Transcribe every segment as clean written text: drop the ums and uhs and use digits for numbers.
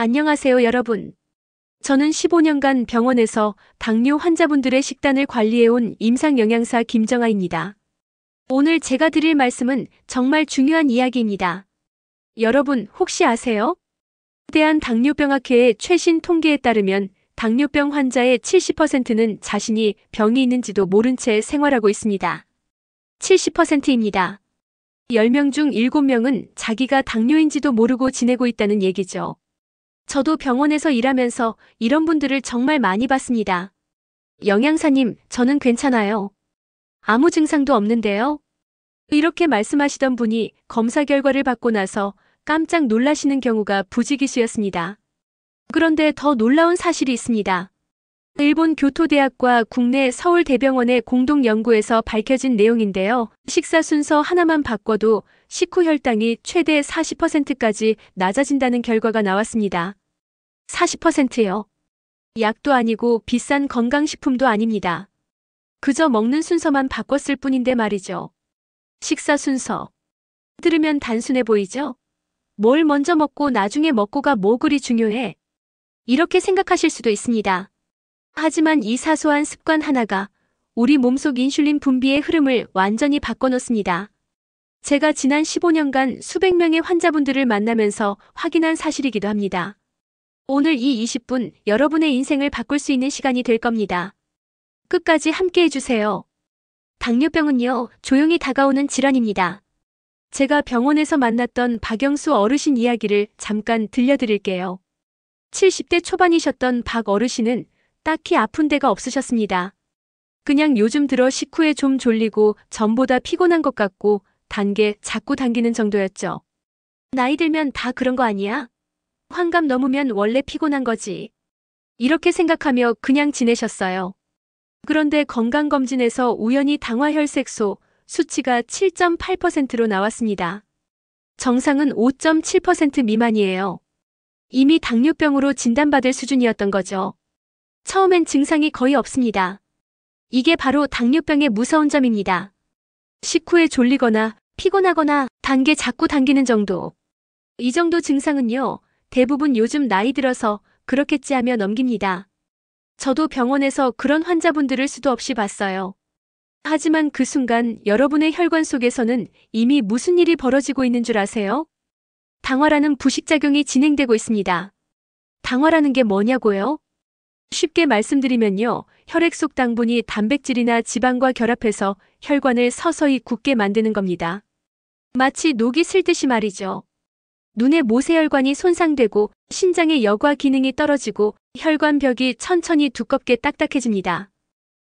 안녕하세요, 여러분. 저는 15년간 병원에서 당뇨 환자분들의 식단을 관리해온 임상영양사 김정아입니다. 오늘 제가 드릴 말씀은 정말 중요한 이야기입니다. 여러분, 혹시 아세요? 대한당뇨병학회의 최신 통계에 따르면 당뇨병 환자의 70%는 자신이 병이 있는지도 모른 채 생활하고 있습니다. 70%입니다. 10명 중 7명은 자기가 당뇨인지도 모르고 지내고 있다는 얘기죠. 저도 병원에서 일하면서 이런 분들을 정말 많이 봤습니다. 영양사님, 저는 괜찮아요. 아무 증상도 없는데요. 이렇게 말씀하시던 분이 검사 결과를 받고 나서 깜짝 놀라시는 경우가 부지기수였습니다. 그런데 더 놀라운 사실이 있습니다. 일본 교토대학과 국내 서울대병원의 공동 연구에서 밝혀진 내용인데요. 식사 순서 하나만 바꿔도 식후 혈당이 최대 40%까지 낮아진다는 결과가 나왔습니다. 40%요. 약도 아니고 비싼 건강식품도 아닙니다. 그저 먹는 순서만 바꿨을 뿐인데 말이죠. 식사 순서. 들으면 단순해 보이죠? 뭘 먼저 먹고 나중에 먹고가 뭐 그리 중요해? 이렇게 생각하실 수도 있습니다. 하지만 이 사소한 습관 하나가 우리 몸속 인슐린 분비의 흐름을 완전히 바꿔놓습니다. 제가 지난 15년간 수백 명의 환자분들을 만나면서 확인한 사실이기도 합니다. 오늘 이 20분 여러분의 인생을 바꿀 수 있는 시간이 될 겁니다. 끝까지 함께 해주세요. 당뇨병은요, 조용히 다가오는 질환입니다. 제가 병원에서 만났던 박영수 어르신 이야기를 잠깐 들려드릴게요. 70대 초반이셨던 박 어르신은 딱히 아픈 데가 없으셨습니다. 그냥 요즘 들어 식후에 좀 졸리고 전보다 피곤한 것 같고 단계 자꾸 당기는 정도였죠. 나이 들면 다 그런 거 아니야? 환갑 넘으면 원래 피곤한 거지. 이렇게 생각하며 그냥 지내셨어요. 그런데 건강검진에서 우연히 당화혈색소 수치가 7.8%로 나왔습니다. 정상은 5.7% 미만이에요. 이미 당뇨병으로 진단받을 수준이었던 거죠. 처음엔 증상이 거의 없습니다. 이게 바로 당뇨병의 무서운 점입니다. 식후에 졸리거나 피곤하거나 단계 자꾸 당기는 정도. 이 정도 증상은요, 대부분 요즘 나이 들어서 그렇겠지 하며 넘깁니다. 저도 병원에서 그런 환자분들을 수도 없이 봤어요. 하지만 그 순간 여러분의 혈관 속에서는 이미 무슨 일이 벌어지고 있는 줄 아세요? 당화라는 부식작용이 진행되고 있습니다. 당화라는 게 뭐냐고요? 쉽게 말씀드리면요, 혈액 속 당분이 단백질이나 지방과 결합해서 혈관을 서서히 굳게 만드는 겁니다. 마치 녹이 슬듯이 말이죠. 눈의 모세혈관이 손상되고 신장의 여과 기능이 떨어지고 혈관벽이 천천히 두껍게 딱딱해집니다.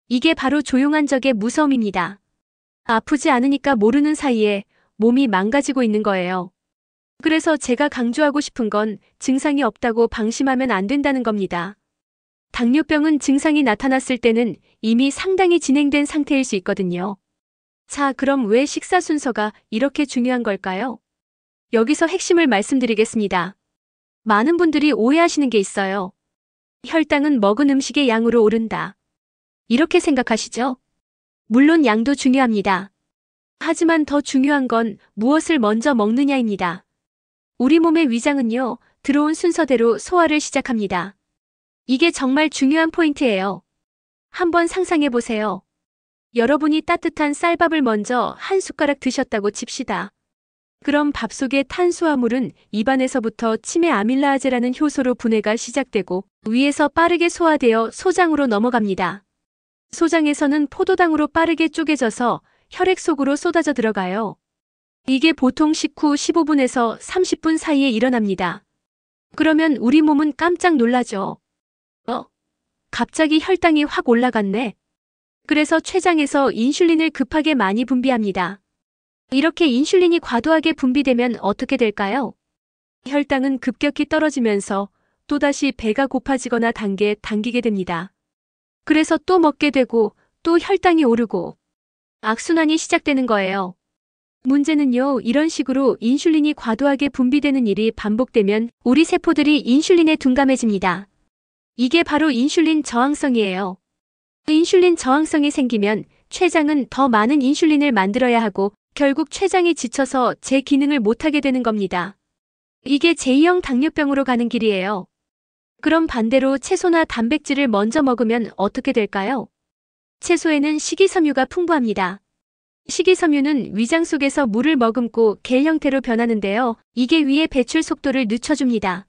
이게 바로 조용한 적의 무서움입니다. 아프지 않으니까 모르는 사이에 몸이 망가지고 있는 거예요. 그래서 제가 강조하고 싶은 건 증상이 없다고 방심하면 안 된다는 겁니다. 당뇨병은 증상이 나타났을 때는 이미 상당히 진행된 상태일 수 있거든요. 자, 그럼 왜 식사 순서가 이렇게 중요한 걸까요? 여기서 핵심을 말씀드리겠습니다. 많은 분들이 오해하시는 게 있어요. 혈당은 먹은 음식의 양으로 오른다. 이렇게 생각하시죠? 물론 양도 중요합니다. 하지만 더 중요한 건 무엇을 먼저 먹느냐입니다. 우리 몸의 위장은요, 들어온 순서대로 소화를 시작합니다. 이게 정말 중요한 포인트예요. 한번 상상해 보세요. 여러분이 따뜻한 쌀밥을 먼저 한 숟가락 드셨다고 칩시다. 그럼 밥 속의 탄수화물은 입안에서부터 치매 아밀라아제라는 효소로 분해가 시작되고 위에서 빠르게 소화되어 소장으로 넘어갑니다. 소장에서는 포도당으로 빠르게 쪼개져서 혈액 속으로 쏟아져 들어가요. 이게 보통 식후 15분에서 30분 사이에 일어납니다. 그러면 우리 몸은 깜짝 놀라죠. 갑자기 혈당이 확 올라갔네. 그래서 췌장에서 인슐린을 급하게 많이 분비합니다. 이렇게 인슐린이 과도하게 분비되면 어떻게 될까요? 혈당은 급격히 떨어지면서 또다시 배가 고파지거나 당기게 됩니다. 그래서 또 먹게 되고 또 혈당이 오르고 악순환이 시작되는 거예요. 문제는요, 이런 식으로 인슐린이 과도하게 분비되는 일이 반복되면 우리 세포들이 인슐린에 둔감해집니다. 이게 바로 인슐린 저항성이에요. 인슐린 저항성이 생기면 췌장은 더 많은 인슐린을 만들어야 하고 결국 췌장이 지쳐서 제 기능을 못하게 되는 겁니다. 이게 제2형 당뇨병으로 가는 길이에요. 그럼 반대로 채소나 단백질을 먼저 먹으면 어떻게 될까요? 채소에는 식이섬유가 풍부합니다. 식이섬유는 위장 속에서 물을 머금고 겔 형태로 변하는데요. 이게 위의 배출 속도를 늦춰줍니다.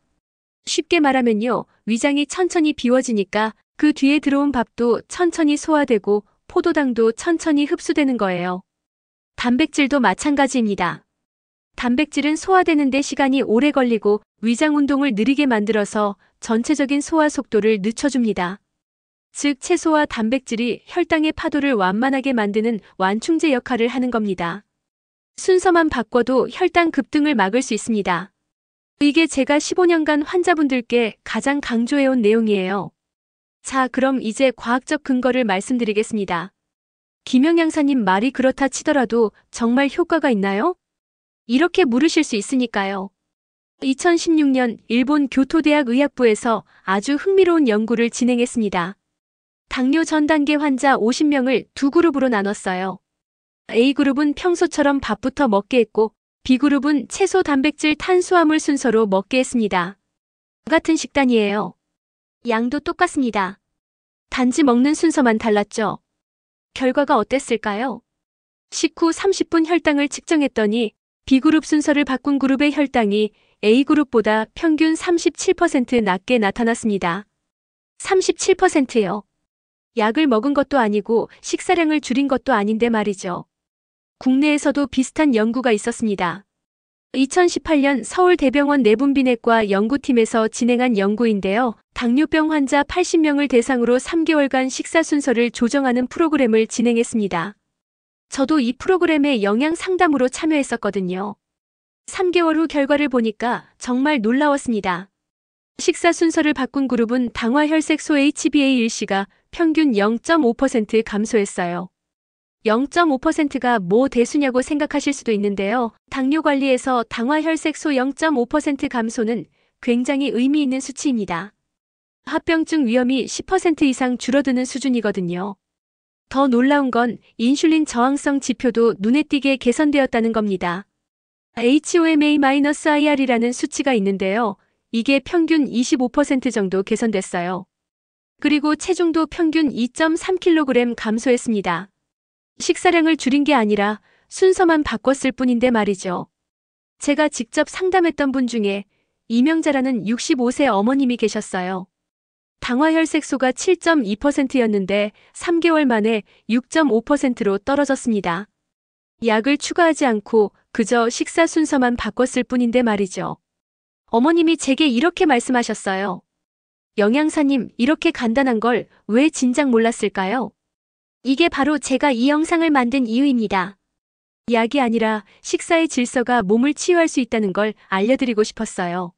쉽게 말하면요, 위장이 천천히 비워지니까 그 뒤에 들어온 밥도 천천히 소화되고 포도당도 천천히 흡수되는 거예요. 단백질도 마찬가지입니다. 단백질은 소화되는데 시간이 오래 걸리고 위장 운동을 느리게 만들어서 전체적인 소화 속도를 늦춰줍니다. 즉, 채소와 단백질이 혈당의 파도를 완만하게 만드는 완충제 역할을 하는 겁니다. 순서만 바꿔도 혈당 급등을 막을 수 있습니다. 이게 제가 15년간 환자분들께 가장 강조해온 내용이에요. 자, 그럼 이제 과학적 근거를 말씀드리겠습니다. 김영 양사님 말이 그렇다 치더라도 정말 효과가 있나요? 이렇게 물으실 수 있으니까요. 2016년 일본 교토대학 의학부에서 아주 흥미로운 연구를 진행했습니다. 당뇨 전 단계 환자 50명을 두 그룹으로 나눴어요. A그룹은 평소처럼 밥부터 먹게 했고 B그룹은 채소, 단백질, 탄수화물 순서로 먹게 했습니다. 같은 식단이에요. 양도 똑같습니다. 단지 먹는 순서만 달랐죠. 결과가 어땠을까요? 식후 30분 혈당을 측정했더니 B그룹 순서를 바꾼 그룹의 혈당이 A그룹보다 평균 37% 낮게 나타났습니다. 37%요. 약을 먹은 것도 아니고 식사량을 줄인 것도 아닌데 말이죠. 국내에서도 비슷한 연구가 있었습니다. 2018년 서울대병원 내분비내과 연구팀에서 진행한 연구인데요. 당뇨병 환자 80명을 대상으로 3개월간 식사 순서를 조정하는 프로그램을 진행했습니다. 저도 이 프로그램에 영양 상담으로 참여했었거든요. 3개월 후 결과를 보니까 정말 놀라웠습니다. 식사 순서를 바꾼 그룹은 당화혈색소 HbA1c가 평균 0.5% 감소했어요. 0.5%가 뭐 대수냐고 생각하실 수도 있는데요. 당뇨 관리에서 당화혈색소 0.5% 감소는 굉장히 의미 있는 수치입니다. 합병증 위험이 10% 이상 줄어드는 수준이거든요. 더 놀라운 건 인슐린 저항성 지표도 눈에 띄게 개선되었다는 겁니다. HOMA-IR이라는 수치가 있는데요. 이게 평균 25% 정도 개선됐어요. 그리고 체중도 평균 2.3kg 감소했습니다. 식사량을 줄인 게 아니라 순서만 바꿨을 뿐인데 말이죠. 제가 직접 상담했던 분 중에 이명자라는 65세 어머님이 계셨어요. 당화혈색소가 7.2%였는데 3개월 만에 6.5%로 떨어졌습니다. 약을 추가하지 않고 그저 식사 순서만 바꿨을 뿐인데 말이죠. 어머님이 제게 이렇게 말씀하셨어요. 영양사님, 이렇게 간단한 걸 왜 진작 몰랐을까요? 이게 바로 제가 이 영상을 만든 이유입니다. 약이 아니라 식사의 질서가 몸을 치유할 수 있다는 걸 알려드리고 싶었어요.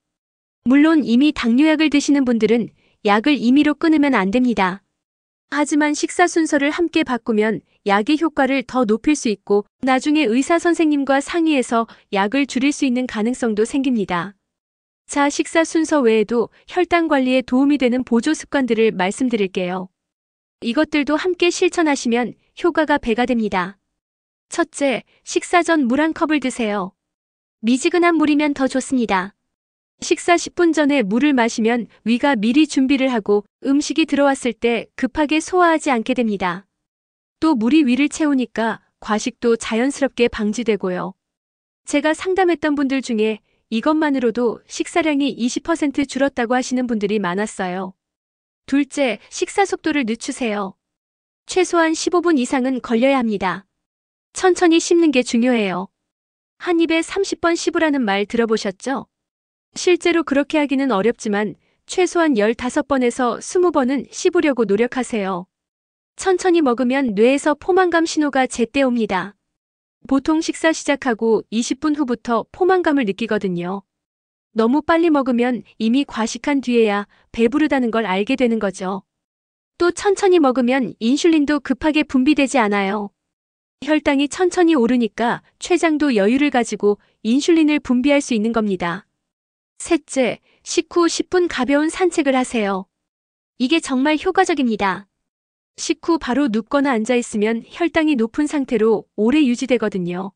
물론 이미 당뇨약을 드시는 분들은 약을 임의로 끊으면 안 됩니다. 하지만 식사 순서를 함께 바꾸면 약의 효과를 더 높일 수 있고 나중에 의사 선생님과 상의해서 약을 줄일 수 있는 가능성도 생깁니다. 자, 식사 순서 외에도 혈당 관리에 도움이 되는 보조 습관들을 말씀드릴게요. 이것들도 함께 실천하시면 효과가 배가 됩니다. 첫째, 식사 전 물 한 컵을 드세요. 미지근한 물이면 더 좋습니다. 식사 10분 전에 물을 마시면 위가 미리 준비를 하고 음식이 들어왔을 때 급하게 소화하지 않게 됩니다. 또 물이 위를 채우니까 과식도 자연스럽게 방지되고요. 제가 상담했던 분들 중에 이것만으로도 식사량이 20% 줄었다고 하시는 분들이 많았어요. 둘째, 식사 속도를 늦추세요. 최소한 15분 이상은 걸려야 합니다. 천천히 씹는 게 중요해요. 한 입에 30번 씹으라는 말 들어보셨죠? 실제로 그렇게 하기는 어렵지만 최소한 15번에서 20번은 씹으려고 노력하세요. 천천히 먹으면 뇌에서 포만감 신호가 제때 옵니다. 보통 식사 시작하고 20분 후부터 포만감을 느끼거든요. 너무 빨리 먹으면 이미 과식한 뒤에야 배부르다는 걸 알게 되는 거죠. 또 천천히 먹으면 인슐린도 급하게 분비되지 않아요. 혈당이 천천히 오르니까 췌장도 여유를 가지고 인슐린을 분비할 수 있는 겁니다. 셋째, 식후 10분 가벼운 산책을 하세요. 이게 정말 효과적입니다. 식후 바로 눕거나 앉아있으면 혈당이 높은 상태로 오래 유지되거든요.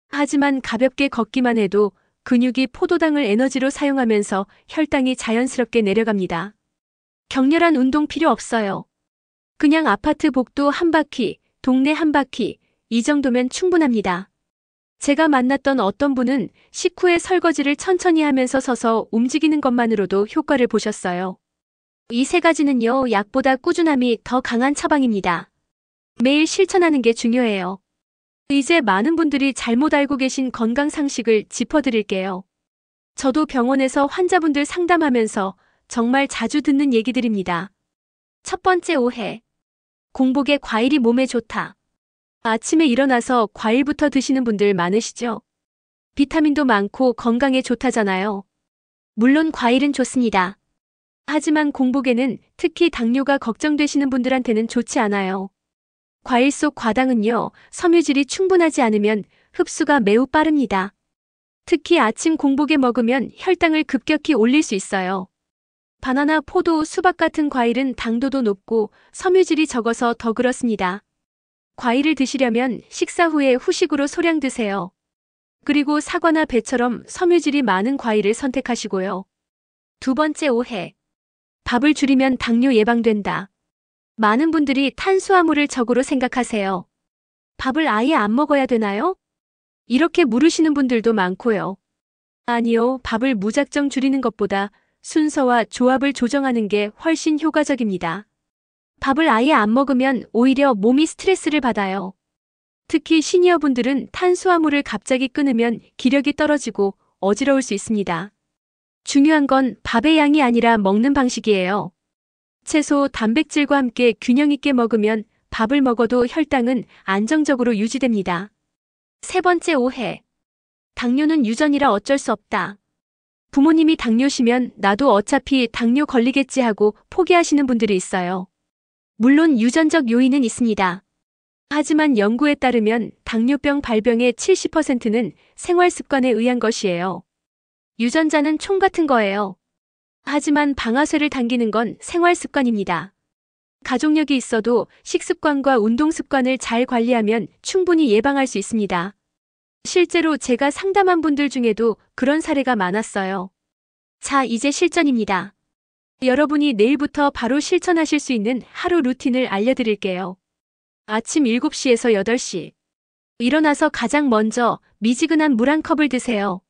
하지만 가볍게 걷기만 해도 근육이 포도당을 에너지로 사용하면서 혈당이 자연스럽게 내려갑니다. 격렬한 운동 필요 없어요. 그냥 아파트 복도 한 바퀴, 동네 한 바퀴, 이 정도면 충분합니다. 제가 만났던 어떤 분은 식후에 설거지를 천천히 하면서 서서 움직이는 것만으로도 효과를 보셨어요. 이 세 가지는요, 약보다 꾸준함이 더 강한 처방입니다. 매일 실천하는 게 중요해요. 이제 많은 분들이 잘못 알고 계신 건강 상식을 짚어드릴게요. 저도 병원에서 환자분들 상담하면서 정말 자주 듣는 얘기들입니다. 첫 번째 오해. 공복에 과일이 몸에 좋다. 아침에 일어나서 과일부터 드시는 분들 많으시죠? 비타민도 많고 건강에 좋다잖아요. 물론 과일은 좋습니다. 하지만 공복에는 특히 당뇨가 걱정되시는 분들한테는 좋지 않아요. 과일 속 과당은요, 섬유질이 충분하지 않으면 흡수가 매우 빠릅니다. 특히 아침 공복에 먹으면 혈당을 급격히 올릴 수 있어요. 바나나, 포도, 수박 같은 과일은 당도도 높고 섬유질이 적어서 더 그렇습니다. 과일을 드시려면 식사 후에 후식으로 소량 드세요. 그리고 사과나 배처럼 섬유질이 많은 과일을 선택하시고요. 두 번째 오해. 밥을 줄이면 당뇨 예방된다. 많은 분들이 탄수화물을 적으로 생각하세요. 밥을 아예 안 먹어야 되나요? 이렇게 물으시는 분들도 많고요. 아니요, 밥을 무작정 줄이는 것보다 순서와 조합을 조정하는 게 훨씬 효과적입니다. 밥을 아예 안 먹으면 오히려 몸이 스트레스를 받아요. 특히 시니어분들은 탄수화물을 갑자기 끊으면 기력이 떨어지고 어지러울 수 있습니다. 중요한 건 밥의 양이 아니라 먹는 방식이에요. 채소, 단백질과 함께 균형 있게 먹으면 밥을 먹어도 혈당은 안정적으로 유지됩니다. 세 번째 오해. 당뇨는 유전이라 어쩔 수 없다. 부모님이 당뇨시면 나도 어차피 당뇨 걸리겠지 하고 포기하시는 분들이 있어요. 물론 유전적 요인은 있습니다. 하지만 연구에 따르면 당뇨병 발병의 70%는 생활 습관에 의한 것이에요. 유전자는 총 같은 거예요. 하지만 방아쇠를 당기는 건 생활 습관입니다. 가족력이 있어도 식습관과 운동 습관을 잘 관리하면 충분히 예방할 수 있습니다. 실제로 제가 상담한 분들 중에도 그런 사례가 많았어요. 자, 이제 실전입니다. 여러분이 내일부터 바로 실천하실 수 있는 하루 루틴을 알려드릴게요. 아침 7시에서 8시. 일어나서 가장 먼저 미지근한 물 한 컵을 드세요.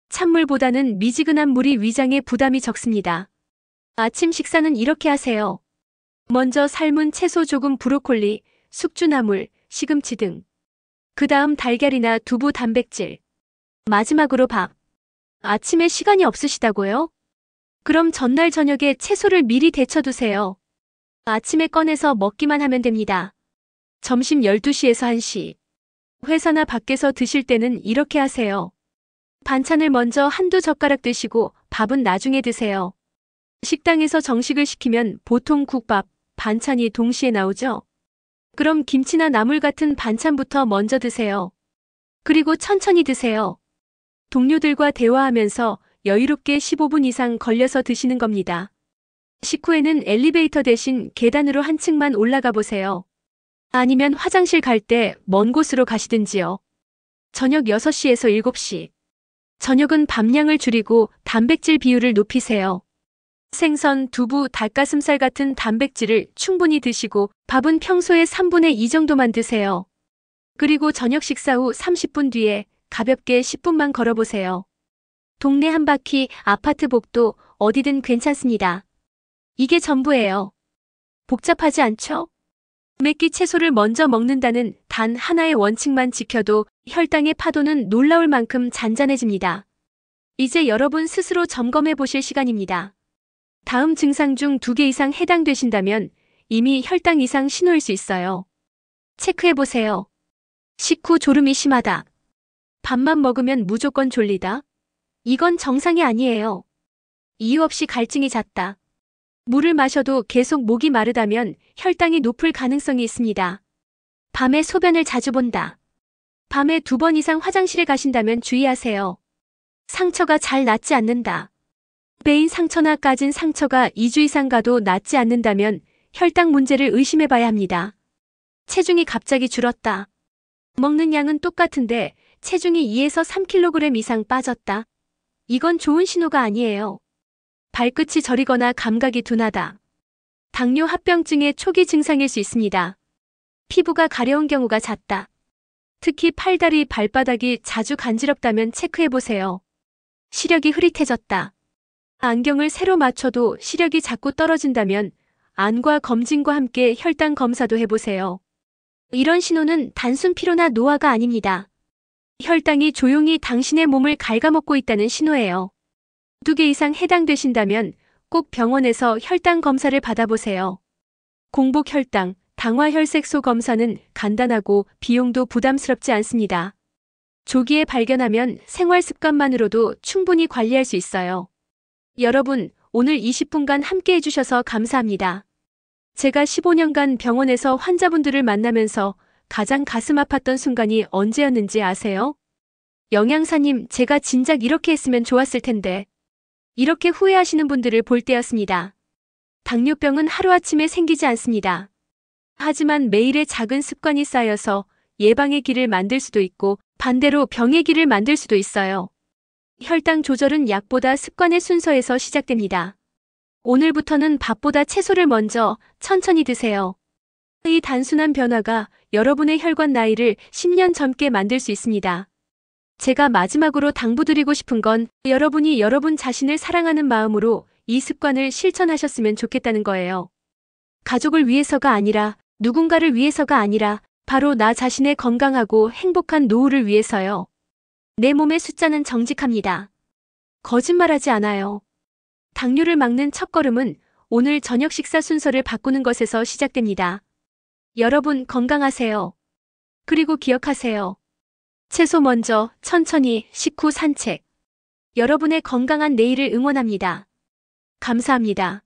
찬물보다는 미지근한 물이 위장에 부담이 적습니다. 아침 식사는 이렇게 하세요. 먼저 삶은 채소 조금, 브로콜리, 숙주나물, 시금치 등. 그 다음 달걀이나 두부, 단백질. 마지막으로 밥. 아침에 시간이 없으시다고요? 그럼 전날 저녁에 채소를 미리 데쳐두세요. 아침에 꺼내서 먹기만 하면 됩니다. 점심 12시에서 1시. 회사나 밖에서 드실 때는 이렇게 하세요. 반찬을 먼저 한두 젓가락 드시고 밥은 나중에 드세요. 식당에서 정식을 시키면 보통 국밥, 반찬이 동시에 나오죠? 그럼 김치나 나물 같은 반찬부터 먼저 드세요. 그리고 천천히 드세요. 동료들과 대화하면서 여유롭게 15분 이상 걸려서 드시는 겁니다. 식후에는 엘리베이터 대신 계단으로 한 층만 올라가 보세요. 아니면 화장실 갈 때 먼 곳으로 가시든지요. 저녁 6시에서 7시. 저녁은 밥량을 줄이고 단백질 비율을 높이세요. 생선, 두부, 닭가슴살 같은 단백질을 충분히 드시고 밥은 평소의 3분의 2 정도만 드세요. 그리고 저녁 식사 후 30분 뒤에 가볍게 10분만 걸어보세요. 동네 한 바퀴, 아파트 복도, 어디든 괜찮습니다. 이게 전부예요. 복잡하지 않죠? 매끼 채소를 먼저 먹는다는 단 하나의 원칙만 지켜도 혈당의 파도는 놀라울 만큼 잔잔해집니다. 이제 여러분 스스로 점검해 보실 시간입니다. 다음 증상 중 2개 이상 해당되신다면 이미 혈당 이상 신호일 수 있어요. 체크해 보세요. 식후 졸음이 심하다. 밥만 먹으면 무조건 졸리다. 이건 정상이 아니에요. 이유 없이 갈증이 잦다. 물을 마셔도 계속 목이 마르다면 혈당이 높을 가능성이 있습니다. 밤에 소변을 자주 본다. 밤에 2번 이상 화장실에 가신다면 주의하세요. 상처가 잘 낫지 않는다. 베인 상처나 까진 상처가 2주 이상 가도 낫지 않는다면 혈당 문제를 의심해 봐야 합니다. 체중이 갑자기 줄었다. 먹는 양은 똑같은데 체중이 2에서 3kg 이상 빠졌다. 이건 좋은 신호가 아니에요. 발끝이 저리거나 감각이 둔하다. 당뇨 합병증의 초기 증상일 수 있습니다. 피부가 가려운 경우가 잦다. 특히 팔다리, 발바닥이 자주 간지럽다면 체크해보세요. 시력이 흐릿해졌다. 안경을 새로 맞춰도 시력이 자꾸 떨어진다면 안과 검진과 함께 혈당 검사도 해보세요. 이런 신호는 단순 피로나 노화가 아닙니다. 혈당이 조용히 당신의 몸을 갉아먹고 있다는 신호예요. 2개 이상 해당되신다면 꼭 병원에서 혈당 검사를 받아보세요. 공복 혈당, 당화 혈색소 검사는 간단하고 비용도 부담스럽지 않습니다. 조기에 발견하면 생활 습관만으로도 충분히 관리할 수 있어요. 여러분, 오늘 20분간 함께 해주셔서 감사합니다. 제가 15년간 병원에서 환자분들을 만나면서 가장 가슴 아팠던 순간이 언제였는지 아세요? 영양사님, 제가 진작 이렇게 했으면 좋았을 텐데. 이렇게 후회하시는 분들을 볼 때였습니다. 당뇨병은 하루아침에 생기지 않습니다. 하지만 매일의 작은 습관이 쌓여서 예방의 길을 만들 수도 있고 반대로 병의 길을 만들 수도 있어요. 혈당 조절은 약보다 습관의 순서에서 시작됩니다. 오늘부터는 밥보다 채소를 먼저 천천히 드세요. 이 단순한 변화가 여러분의 혈관 나이를 10년 젊게 만들 수 있습니다. 제가 마지막으로 당부드리고 싶은 건 여러분이 여러분 자신을 사랑하는 마음으로 이 습관을 실천하셨으면 좋겠다는 거예요. 가족을 위해서가 아니라, 누군가를 위해서가 아니라 바로 나 자신의 건강하고 행복한 노후를 위해서요. 내 몸의 숫자는 정직합니다. 거짓말하지 않아요. 당뇨를 막는 첫걸음은 오늘 저녁 식사 순서를 바꾸는 것에서 시작됩니다. 여러분 건강하세요. 그리고 기억하세요. 채소 먼저, 천천히, 식후 산책. 여러분의 건강한 내일을 응원합니다. 감사합니다.